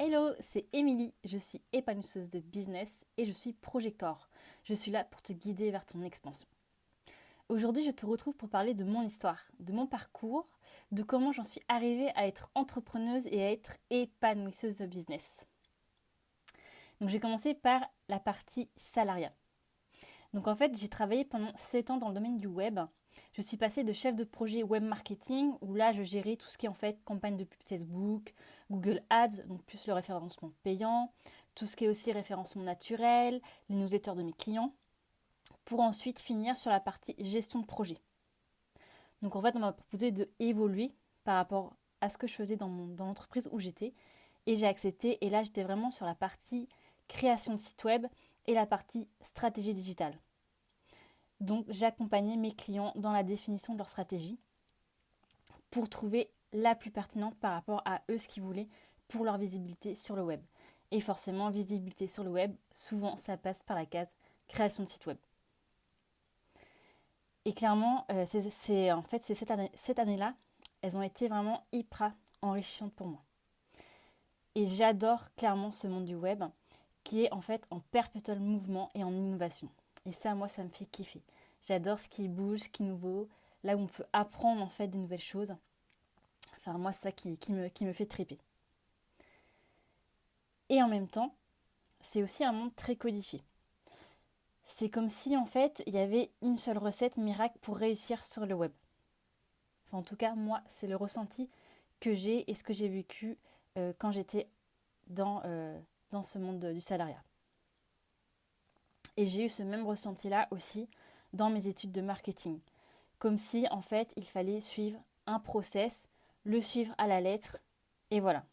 Hello, c'est Émilie, je suis épanouisseuse de business et je suis projector. Je suis là pour te guider vers ton expansion. Aujourd'hui, je te retrouve pour parler de mon histoire, de mon parcours, de comment j'en suis arrivée à être entrepreneuse et à être épanouisseuse de business. Donc j'ai commencé par la partie salariat. Donc en fait, j'ai travaillé pendant 7 ans dans le domaine du web. Je suis passée de chef de projet web marketing où là je gérais tout ce qui est en fait campagne de pub Facebook, Google Ads, donc plus le référencement payant, tout ce qui est aussi référencement naturel, les newsletters de mes clients, pour ensuite finir sur la partie gestion de projet. Donc en fait, on m'a proposé de évoluer par rapport à ce que je faisais dans l'entreprise où j'étais et j'ai accepté et là j'étais vraiment sur la partie création de site web et la partie stratégie digitale. Donc j'accompagnais mes clients dans la définition de leur stratégie pour trouver la plus pertinente par rapport à eux ce qu'ils voulaient pour leur visibilité sur le web. Et forcément, visibilité sur le web, souvent ça passe par la case création de site web. Et clairement, c'est cette année-là, elles ont été vraiment hyper enrichissantes pour moi. Et j'adore clairement ce monde du web qui est en fait en perpétuel mouvement et en innovation. Et ça, moi, ça me fait kiffer. J'adore ce qui bouge, ce qui est nouveau, là où on peut apprendre en fait des nouvelles choses. Enfin, moi, c'est ça qui me fait triper. Et en même temps, c'est aussi un monde très codifié. C'est comme si en fait, il y avait une seule recette miracle pour réussir sur le web. Enfin, en tout cas, moi, c'est le ressenti que j'ai et ce que j'ai vécu quand j'étais dans ce monde du salariat. Et j'ai eu ce même ressenti-là aussi dans mes études de marketing. Comme si, en fait, il fallait suivre un process, le suivre à la lettre, et voilà.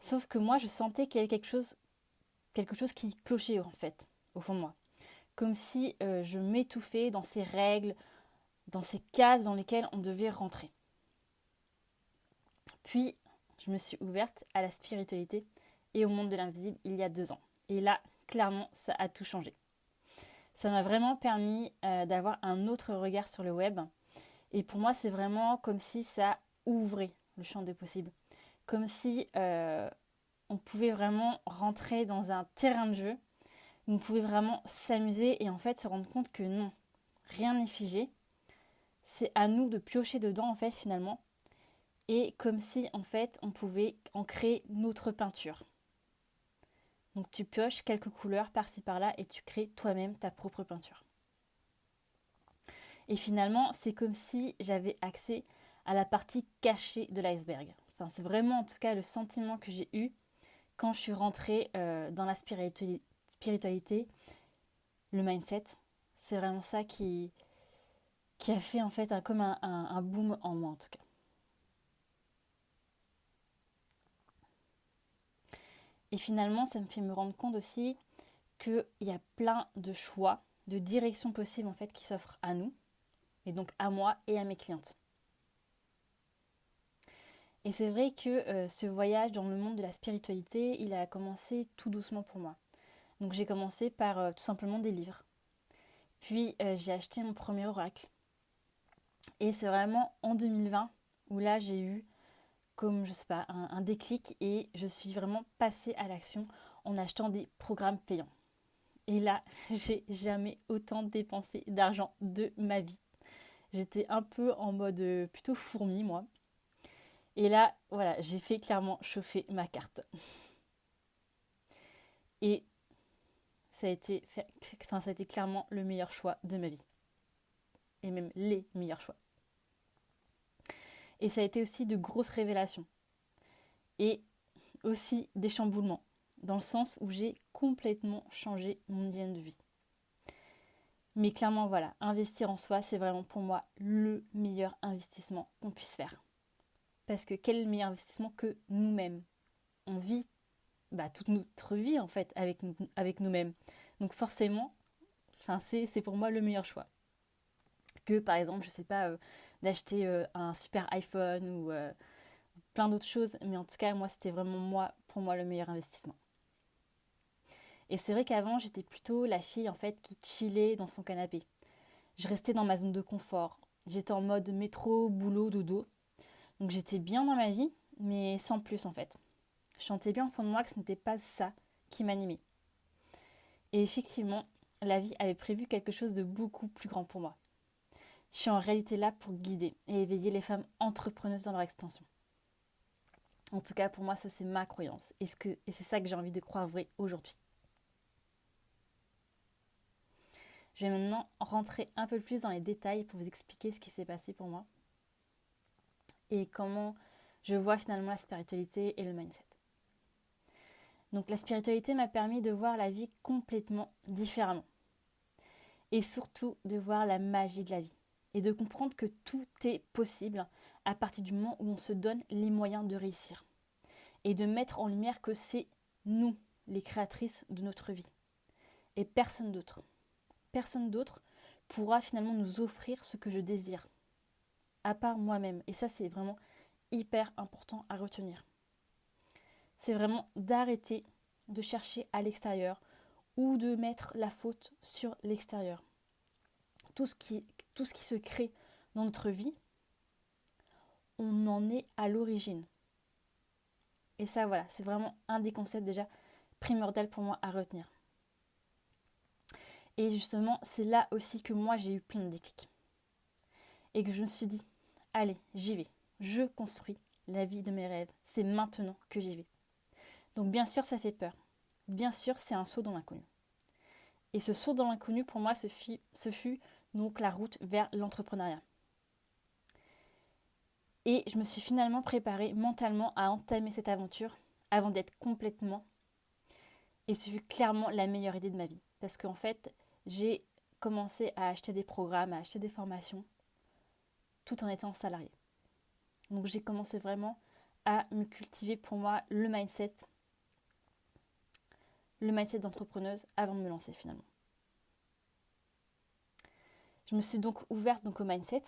Sauf que moi, je sentais qu'il y avait quelque chose qui clochait, en fait, au fond de moi. Comme si je m'étouffais dans ces règles, dans ces cases dans lesquelles on devait rentrer. Puis, je me suis ouverte à la spiritualité et au monde de l'invisible il y a 2 ans. Et là, clairement, ça a tout changé. Ça m'a vraiment permis d'avoir un autre regard sur le web. Et pour moi, c'est vraiment comme si ça ouvrait le champ des possibles. Comme si on pouvait vraiment rentrer dans un terrain de jeu où on pouvait vraiment s'amuser et en fait se rendre compte que non, rien n'est figé. C'est à nous de piocher dedans en fait finalement. Et comme si en fait on pouvait en créer notre peinture. Donc tu pioches quelques couleurs par-ci par-là et tu crées toi-même ta propre peinture. Et finalement, c'est comme si j'avais accès à la partie cachée de l'iceberg. Enfin, c'est vraiment en tout cas le sentiment que j'ai eu quand je suis rentrée dans la spiritualité, le mindset. C'est vraiment ça qui a fait en fait comme un boom en moi en tout cas. Et finalement, ça me fait me rendre compte aussi qu'il y a plein de choix, de directions possibles en fait qui s'offrent à nous, et donc à moi et à mes clientes. Et c'est vrai que ce voyage dans le monde de la spiritualité, il a commencé tout doucement pour moi. Donc j'ai commencé par tout simplement des livres. Puis j'ai acheté mon premier oracle. Et c'est vraiment en 2020 où là j'ai eu comme, je sais pas, un déclic et je suis vraiment passée à l'action en achetant des programmes payants. Et là, j'ai jamais autant dépensé d'argent de ma vie. J'étais un peu en mode plutôt fourmi, moi. Et là, voilà, j'ai fait clairement chauffer ma carte. Et ça a été clairement le meilleur choix de ma vie. Et même les meilleurs choix. Et ça a été aussi de grosses révélations. Et aussi des chamboulements. Dans le sens où j'ai complètement changé mon hygiène de vie. Mais clairement, voilà, investir en soi, c'est vraiment pour moi le meilleur investissement qu'on puisse faire. Parce que quel est le meilleur investissement que nous-mêmes? On vit toute notre vie en fait avec nous-mêmes. Donc forcément, c'est pour moi le meilleur choix. Que par exemple, je sais pas, d'acheter un super iPhone ou plein d'autres choses. Mais en tout cas, moi, c'était vraiment pour moi le meilleur investissement. Et c'est vrai qu'avant, j'étais plutôt la fille en fait qui chillait dans son canapé. Je restais dans ma zone de confort. J'étais en mode métro, boulot, dodo. Donc j'étais bien dans ma vie, mais sans plus en fait. Je sentais bien au fond de moi que ce n'était pas ça qui m'animait. Et effectivement, la vie avait prévu quelque chose de beaucoup plus grand pour moi. Je suis en réalité là pour guider et éveiller les femmes entrepreneuses dans leur expansion. En tout cas, pour moi, ça c'est ma croyance. Et c'est ça que j'ai envie de croire vrai aujourd'hui. Je vais maintenant rentrer un peu plus dans les détails pour vous expliquer ce qui s'est passé pour moi et comment je vois finalement la spiritualité et le mindset. Donc la spiritualité m'a permis de voir la vie complètement différemment et surtout de voir la magie de la vie et de comprendre que tout est possible à partir du moment où on se donne les moyens de réussir et de mettre en lumière que c'est nous les créatrices de notre vie et personne d'autre. Personne d'autre pourra finalement nous offrir ce que je désire, à part moi-même. Et ça, c'est vraiment hyper important à retenir. C'est vraiment d'arrêter de chercher à l'extérieur ou de mettre la faute sur l'extérieur. Tout ce qui se crée dans notre vie, on en est à l'origine. Et ça, voilà, c'est vraiment un des concepts déjà primordial pour moi à retenir. Et justement, c'est là aussi que moi, j'ai eu plein de déclics. Et que je me suis dit, allez, j'y vais. Je construis la vie de mes rêves. C'est maintenant que j'y vais. Donc bien sûr, ça fait peur. Bien sûr, c'est un saut dans l'inconnu. Et ce saut dans l'inconnu, pour moi, ce fut donc la route vers l'entrepreneuriat. Et je me suis finalement préparée mentalement à entamer cette aventure avant d'être complètement. Et ce fut clairement la meilleure idée de ma vie. Parce qu'en fait, j'ai commencé à acheter des programmes, à acheter des formations, tout en étant salariée. Donc j'ai commencé vraiment à me cultiver pour moi le mindset d'entrepreneuse avant de me lancer finalement. Je me suis donc ouverte au mindset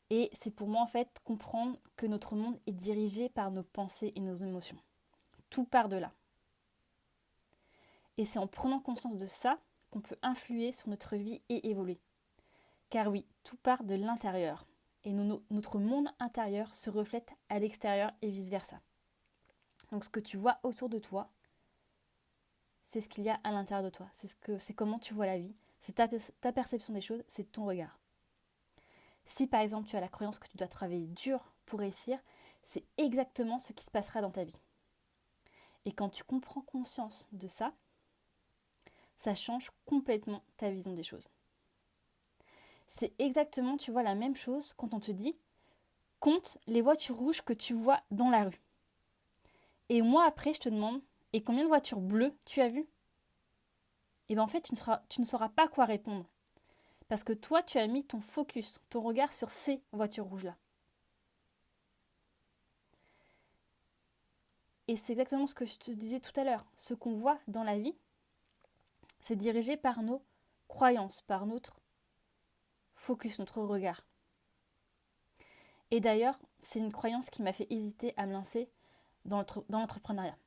et c'est pour moi en fait comprendre que notre monde est dirigé par nos pensées et nos émotions. Tout part de là. Et c'est en prenant conscience de ça qu'on peut influer sur notre vie et évoluer. Car oui, tout part de l'intérieur. Et notre monde intérieur se reflète à l'extérieur et vice-versa. Donc ce que tu vois autour de toi, c'est ce qu'il y a à l'intérieur de toi. C'est comment tu vois la vie, c'est ta perception des choses, c'est ton regard. Si par exemple tu as la croyance que tu dois travailler dur pour réussir, c'est exactement ce qui se passera dans ta vie. Et quand tu comprends conscience de ça, ça change complètement ta vision des choses. C'est exactement, tu vois, la même chose quand on te dit « compte les voitures rouges que tu vois dans la rue ». Et moi après, je te demande « et combien de voitures bleues tu as vues ?» Et bien en fait, tu ne sauras pas quoi répondre. Parce que toi, tu as mis ton focus, ton regard sur ces voitures rouges-là. Et c'est exactement ce que je te disais tout à l'heure. Ce qu'on voit dans la vie, c'est dirigé par nos croyances, par notre focus, notre regard. Et d'ailleurs, c'est une croyance qui m'a fait hésiter à me lancer dans l'entrepreneuriat.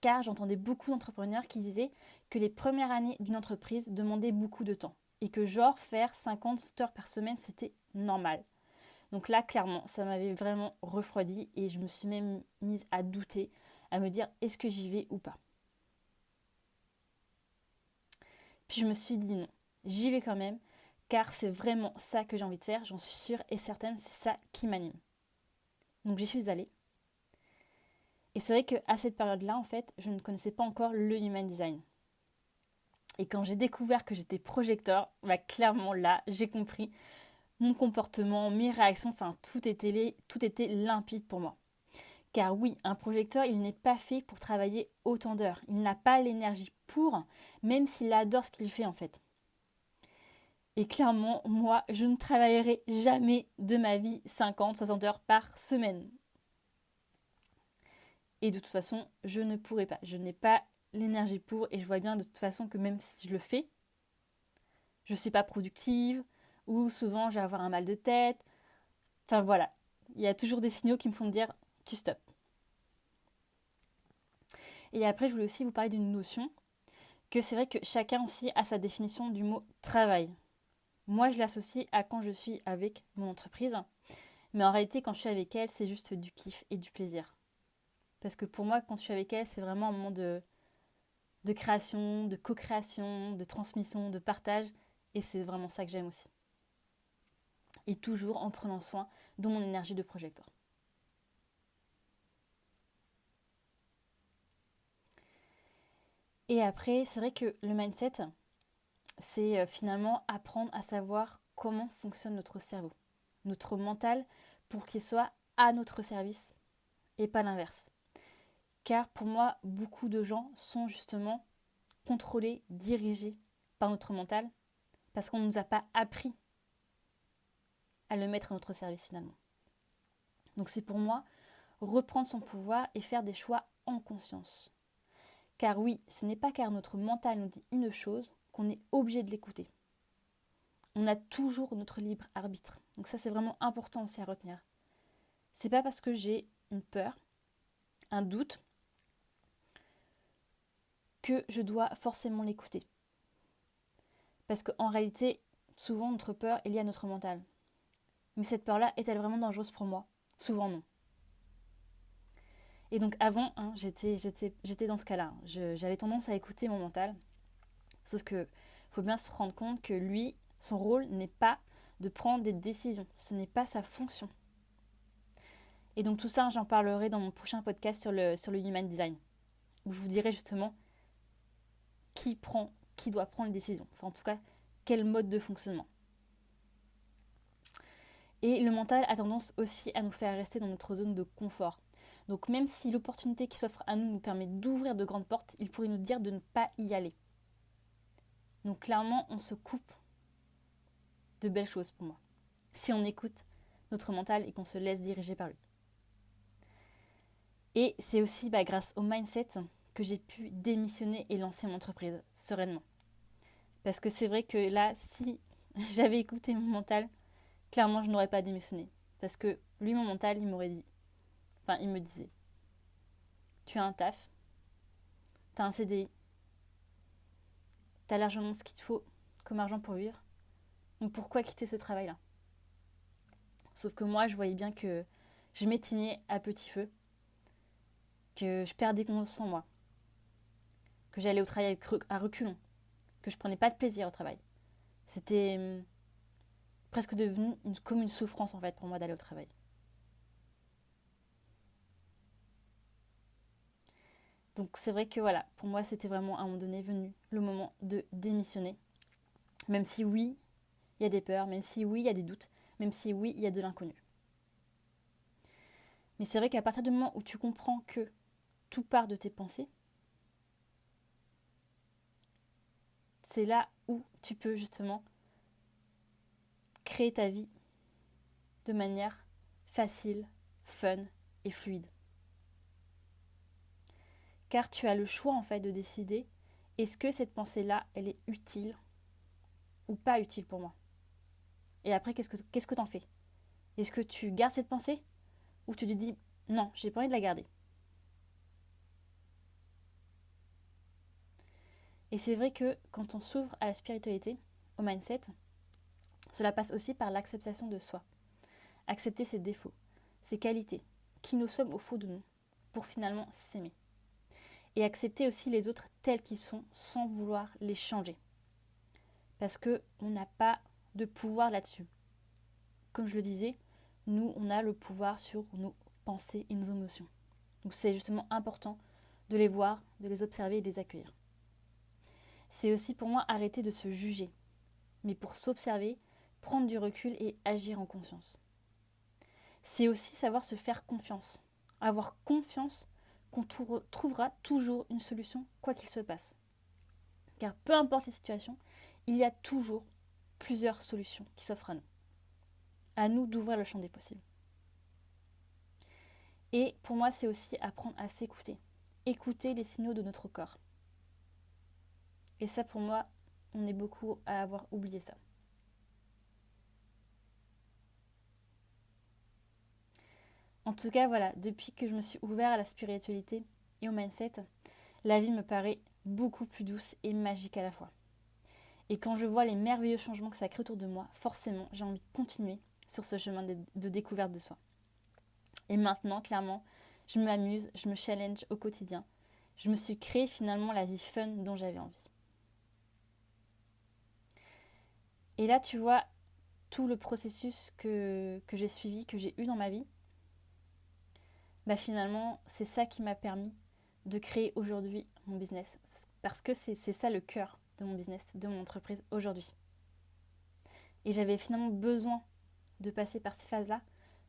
Car j'entendais beaucoup d'entrepreneurs qui disaient que les premières années d'une entreprise demandaient beaucoup de temps. Et que genre faire 50 heures par semaine, c'était normal. Donc là, clairement, ça m'avait vraiment refroidi et je me suis même mise à douter, à me dire est-ce que j'y vais ou pas. Puis je me suis dit non, j'y vais quand même, car c'est vraiment ça que j'ai envie de faire, j'en suis sûre et certaine, c'est ça qui m'anime. Donc j'y suis allée. Et c'est vrai qu'à cette période-là, en fait, je ne connaissais pas encore le Human Design. Et quand j'ai découvert que j'étais projecteur, bah clairement là, j'ai compris mon comportement, mes réactions, enfin tout était limpide pour moi. Car oui, un projecteur, il n'est pas fait pour travailler autant d'heures. Il n'a pas l'énergie pour, même s'il adore ce qu'il fait en fait. Et clairement, moi, je ne travaillerai jamais de ma vie 50-60 heures par semaine. Et de toute façon, je ne pourrai pas. Je n'ai pas l'énergie pour et je vois bien de toute façon que même si je le fais, je ne suis pas productive ou souvent je vais avoir un mal de tête. Enfin voilà, il y a toujours des signaux qui me font me dire tu stops. Et après, je voulais aussi vous parler d'une notion que c'est vrai que chacun aussi a sa définition du mot travail. Moi, je l'associe à quand je suis avec mon entreprise, mais en réalité, quand je suis avec elle, c'est juste du kiff et du plaisir. Parce que pour moi, quand je suis avec elle, c'est vraiment un moment de création, de co-création, de transmission, de partage. Et c'est vraiment ça que j'aime aussi. Et toujours en prenant soin de mon énergie de projecteur. Et après, c'est vrai que le mindset, c'est finalement apprendre à savoir comment fonctionne notre cerveau, notre mental, pour qu'il soit à notre service et pas l'inverse. Car pour moi, beaucoup de gens sont justement contrôlés, dirigés par notre mental, parce qu'on ne nous a pas appris à le mettre à notre service finalement. Donc c'est pour moi reprendre son pouvoir et faire des choix en conscience. Car oui, ce n'est pas car notre mental nous dit une chose qu'on est obligé de l'écouter. On a toujours notre libre arbitre. Donc ça c'est vraiment important aussi à retenir. C'est pas parce que j'ai une peur, un doute, que je dois forcément l'écouter. Parce qu'en réalité, souvent notre peur est liée à notre mental. Mais cette peur-là est-elle vraiment dangereuse pour moi? Souvent non. Et donc avant, j'étais dans ce cas-là. J'avais tendance à écouter mon mental. Sauf que faut bien se rendre compte que lui, son rôle n'est pas de prendre des décisions. Ce n'est pas sa fonction. Et donc tout ça, j'en parlerai dans mon prochain podcast sur le Human Design. Où je vous dirai justement qui doit prendre les décisions. Enfin en tout cas, quel mode de fonctionnement. Et le mental a tendance aussi à nous faire rester dans notre zone de confort. Donc même si l'opportunité qui s'offre à nous permet d'ouvrir de grandes portes, il pourrait nous dire de ne pas y aller. Donc clairement, on se coupe de belles choses pour moi. Si on écoute notre mental et qu'on se laisse diriger par lui. Et c'est aussi grâce au mindset que j'ai pu démissionner et lancer mon entreprise sereinement. Parce que c'est vrai que là, si j'avais écouté mon mental, clairement, je n'aurais pas démissionné. Parce que lui, mon mental, il me disait, tu as un taf, tu as un CDI, tu as largement ce qu'il te faut comme argent pour vivre. Donc pourquoi quitter ce travail-là? Sauf que moi, je voyais bien que je m'éteignais à petit feu, que je perdais confiance en moi, que j'allais au travail à reculons, que je prenais pas de plaisir au travail. C'était presque devenu comme une souffrance en fait pour moi d'aller au travail. Donc c'est vrai que voilà, pour moi c'était vraiment à un moment donné venu le moment de démissionner. Même si oui, il y a des peurs, même si oui, il y a des doutes, même si oui, il y a de l'inconnu. Mais c'est vrai qu'à partir du moment où tu comprends que tout part de tes pensées, c'est là où tu peux justement créer ta vie de manière facile, fun et fluide. Car tu as le choix en fait de décider est-ce que cette pensée-là, elle est utile ou pas utile pour moi. Et après, qu'est-ce que t'en fais? Est-ce que tu gardes cette pensée ou tu te dis non, j'ai pas envie de la garder? Et c'est vrai que quand on s'ouvre à la spiritualité, au mindset, cela passe aussi par l'acceptation de soi. Accepter ses défauts, ses qualités, qui nous sommes au fond de nous, pour finalement s'aimer. Et accepter aussi les autres tels qu'ils sont sans vouloir les changer. Parce qu'on n'a pas de pouvoir là-dessus. Comme je le disais, nous, on a le pouvoir sur nos pensées et nos émotions. Donc c'est justement important de les voir, de les observer et de les accueillir. C'est aussi pour moi arrêter de se juger, mais pour s'observer, prendre du recul et agir en conscience. C'est aussi savoir se faire confiance, avoir confiance qu'on trouvera toujours une solution quoi qu'il se passe. Car peu importe les situations, il y a toujours plusieurs solutions qui s'offrent à nous. À nous d'ouvrir le champ des possibles. Et pour moi, c'est aussi apprendre à s'écouter. Écouter les signaux de notre corps. Et ça, pour moi, on est beaucoup à avoir oublié ça. En tout cas, voilà, depuis que je me suis ouvert à la spiritualité et au mindset, la vie me paraît beaucoup plus douce et magique à la fois. Et quand je vois les merveilleux changements que ça crée autour de moi, forcément, j'ai envie de continuer sur ce chemin de découverte de soi. Et maintenant, clairement, je m'amuse, je me challenge au quotidien. Je me suis créé finalement la vie fun dont j'avais envie. Et là, tu vois, tout le processus que j'ai suivi, que j'ai eu dans ma vie, bah finalement, c'est ça qui m'a permis de créer aujourd'hui mon business. Parce que c'est ça le cœur de mon business, de mon entreprise aujourd'hui. Et j'avais finalement besoin de passer par ces phases-là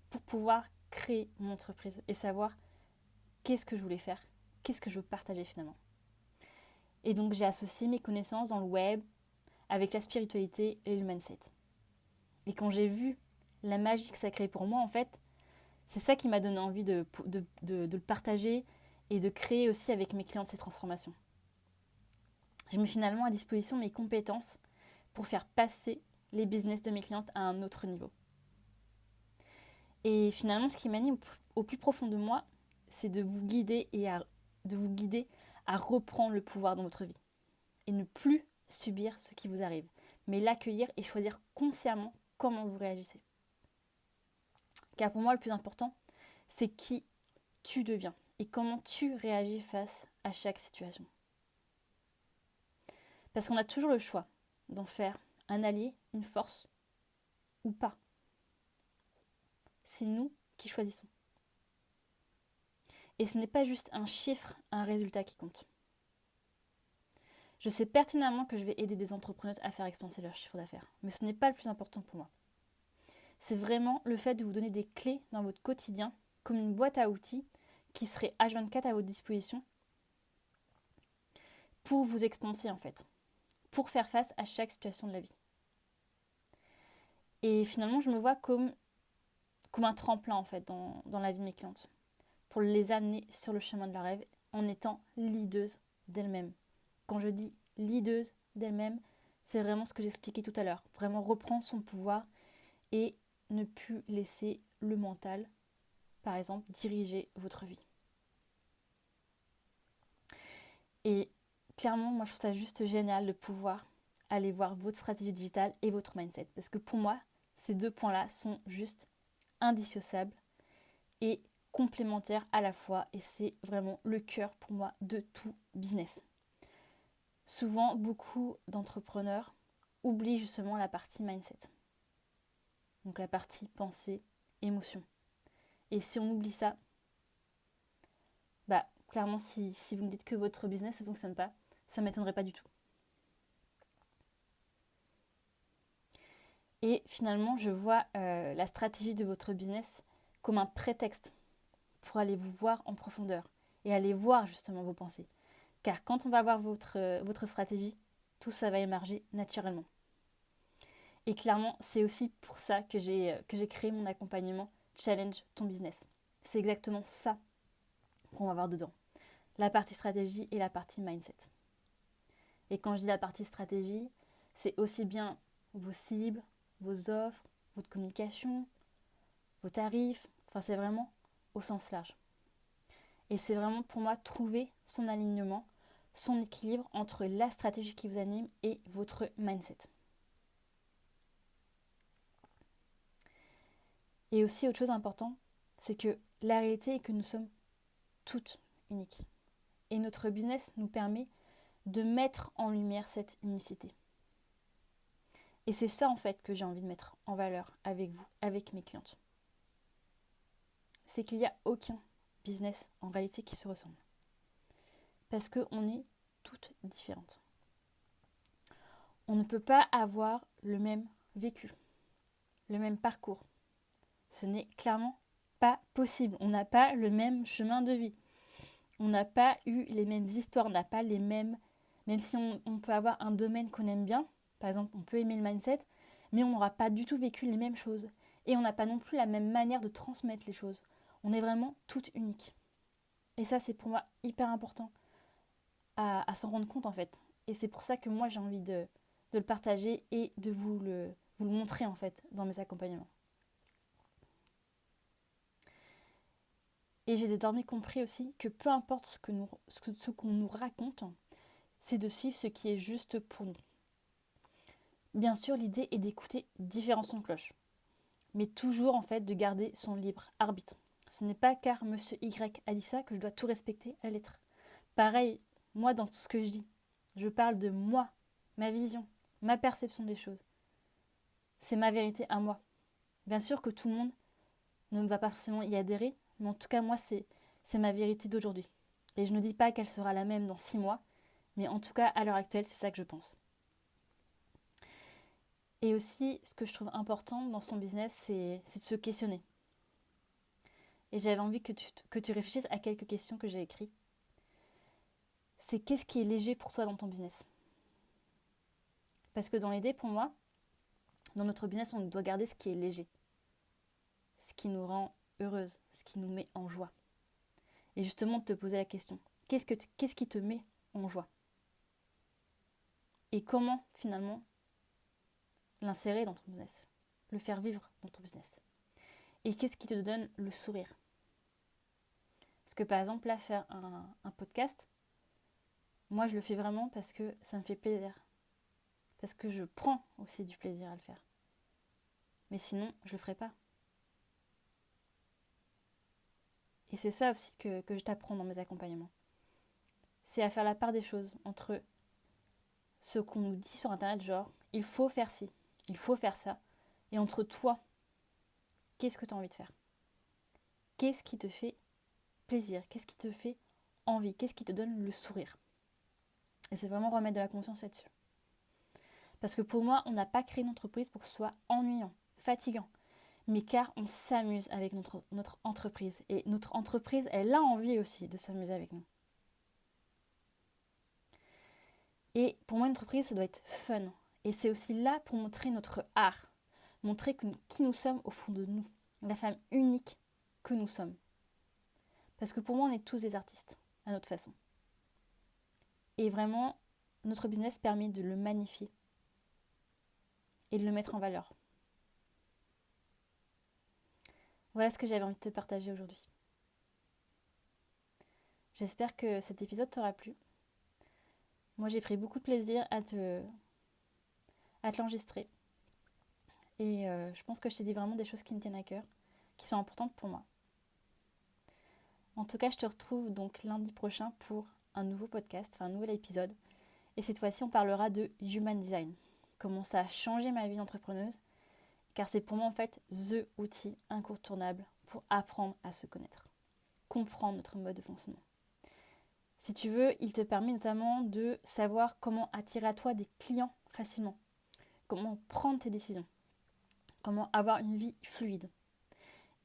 pour pouvoir créer mon entreprise et savoir qu'est-ce que je voulais faire, qu'est-ce que je veux partager finalement. Et donc j'ai associé mes connaissances dans le web avec la spiritualité et le mindset. Et quand j'ai vu la magie que ça crée pour moi, en fait, c'est ça qui m'a donné envie de le partager et de créer aussi avec mes clients ces transformations. J'ai mis finalement à disposition mes compétences pour faire passer les business de mes clientes à un autre niveau. Et finalement, ce qui m'anime au plus profond de moi, c'est de vous guider à reprendre le pouvoir dans votre vie et ne plus subir ce qui vous arrive, mais l'accueillir et choisir consciemment comment vous réagissez. Car pour moi, le plus important, c'est qui tu deviens et comment tu réagis face à chaque situation. Parce qu'on a toujours le choix d'en faire un allié, une force ou pas. C'est nous qui choisissons. Et ce n'est pas juste un chiffre, un résultat qui compte. Je sais pertinemment que je vais aider des entrepreneuses à faire expanser leur chiffre d'affaires, mais ce n'est pas le plus important pour moi. C'est vraiment le fait de vous donner des clés dans votre quotidien, comme une boîte à outils qui serait H24 à votre disposition pour vous expanser en fait, pour faire face à chaque situation de la vie. Et finalement, je me vois comme un tremplin en fait dans la vie de mes clientes, pour les amener sur le chemin de leur rêve en étant leaders d'elles-mêmes. Quand je dis leaders d'elles-mêmes, c'est vraiment ce que j'expliquais tout à l'heure. Vraiment reprendre son pouvoir et ne plus laisser le mental, par exemple, diriger votre vie. Et clairement, moi je trouve ça juste génial de pouvoir aller voir votre stratégie digitale et votre mindset. Parce que pour moi, ces deux points-là sont juste indissociables et complémentaires à la fois. Et c'est vraiment le cœur pour moi de tout business. Souvent, beaucoup d'entrepreneurs oublient justement la partie mindset. Donc la partie pensée, émotion. Et si on oublie ça, bah clairement si vous me dites que votre business ne fonctionne pas, ça ne m'étonnerait pas du tout. Et finalement, je vois la stratégie de votre business comme un prétexte pour aller vous voir en profondeur et aller voir justement vos pensées. Car quand on va voir votre stratégie, tout ça va émerger naturellement. Et clairement, c'est aussi pour ça que j'ai créé mon accompagnement Challenge ton business. C'est exactement ça qu'on va voir dedans. La partie stratégie et la partie mindset. Et quand je dis la partie stratégie, c'est aussi bien vos cibles, vos offres, votre communication, vos tarifs. Enfin, c'est vraiment au sens large. Et c'est vraiment pour moi trouver son alignement, son équilibre entre la stratégie qui vous anime et votre mindset. Et aussi, autre chose importante, c'est que la réalité est que nous sommes toutes uniques. Et notre business nous permet de mettre en lumière cette unicité. Et c'est ça en fait que j'ai envie de mettre en valeur avec vous, avec mes clientes. C'est qu'il n'y a aucun business en réalité qui se ressemble. Parce qu'on est toutes différentes. On ne peut pas avoir le même vécu, le même parcours. Ce n'est clairement pas possible. On n'a pas le même chemin de vie. On n'a pas eu les mêmes histoires, on n'a pas les mêmes... Même si on peut avoir un domaine qu'on aime bien, par exemple, on peut aimer le mindset, mais on n'aura pas du tout vécu les mêmes choses. Et on n'a pas non plus la même manière de transmettre les choses. On est vraiment toutes uniques. Et ça, c'est pour moi hyper important à s'en rendre compte, en fait. Et c'est pour ça que moi, j'ai envie de le partager et de vous le montrer, en fait, dans mes accompagnements. Et j'ai désormais compris aussi que peu importe ce qu'on nous raconte, c'est de suivre ce qui est juste pour nous. Bien sûr, l'idée est d'écouter différents sons de cloche, mais toujours en fait de garder son libre arbitre. Ce n'est pas car Monsieur Y a dit ça que je dois tout respecter à la lettre. Pareil, moi dans tout ce que je dis, je parle de moi, ma vision, ma perception des choses. C'est ma vérité à moi. Bien sûr que tout le monde ne va pas forcément y adhérer, mais en tout cas moi c'est ma vérité d'aujourd'hui. Et je ne dis pas qu'elle sera la même dans 6 mois, mais en tout cas à l'heure actuelle c'est ça que je pense. Et aussi ce que je trouve important dans son business c'est de se questionner. Et j'avais envie que tu réfléchisses à quelques questions que j'ai écrites. C'est qu'est-ce qui est léger pour toi dans ton business? Parce que dans l'idée, pour moi, dans notre business, on doit garder ce qui est léger. Ce qui nous rend heureuse, ce qui nous met en joie. Et justement, de te poser la question, qu'est-ce qui te met en joie? Et comment, finalement, l'insérer dans ton business? Le faire vivre dans ton business? Et qu'est-ce qui te donne le sourire? Parce que par exemple, là, faire un podcast, moi, je le fais vraiment parce que ça me fait plaisir. Parce que je prends aussi du plaisir à le faire. Mais sinon, je le ferai pas. Et c'est ça aussi que je t'apprends dans mes accompagnements. C'est à faire la part des choses entre ce qu'on nous dit sur Internet, genre, il faut faire ci, il faut faire ça, et entre toi, qu'est-ce que tu as envie de faire? Qu'est-ce qui te fait plaisir? Qu'est-ce qui te fait envie? Qu'est-ce qui te donne le sourire? Et c'est vraiment remettre de la conscience là-dessus. Parce que pour moi, on n'a pas créé une entreprise pour que ce soit ennuyant, fatigant, mais car on s'amuse avec notre entreprise. Et notre entreprise, elle a envie aussi de s'amuser avec nous. Et pour moi, une entreprise, ça doit être fun. Et c'est aussi là pour montrer notre art, montrer qui nous sommes au fond de nous, la femme unique que nous sommes. Parce que pour moi, on est tous des artistes, à notre façon. Et vraiment, notre business permet de le magnifier et de le mettre en valeur. Voilà ce que j'avais envie de te partager aujourd'hui. J'espère que cet épisode t'aura plu. Moi, j'ai pris beaucoup de plaisir à te l'enregistrer. Et je pense que je t'ai dit vraiment des choses qui me tiennent à cœur, qui sont importantes pour moi. En tout cas, je te retrouve donc lundi prochain pour un nouveau podcast, un nouvel épisode. Et cette fois-ci, on parlera de Human Design. Comment ça a changé ma vie d'entrepreneuse. Car c'est pour moi en fait the outil incontournable pour apprendre à se connaître. Comprendre notre mode de fonctionnement. Si tu veux, il te permet notamment de savoir comment attirer à toi des clients facilement. Comment prendre tes décisions. Comment avoir une vie fluide.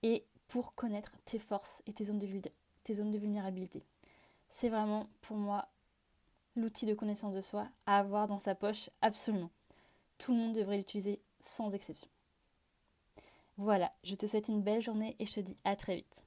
Et pour connaître tes forces et tes zones de vulnérabilité. C'est vraiment pour moi l'outil de connaissance de soi à avoir dans sa poche absolument. Tout le monde devrait l'utiliser sans exception. Voilà, je te souhaite une belle journée et je te dis à très vite.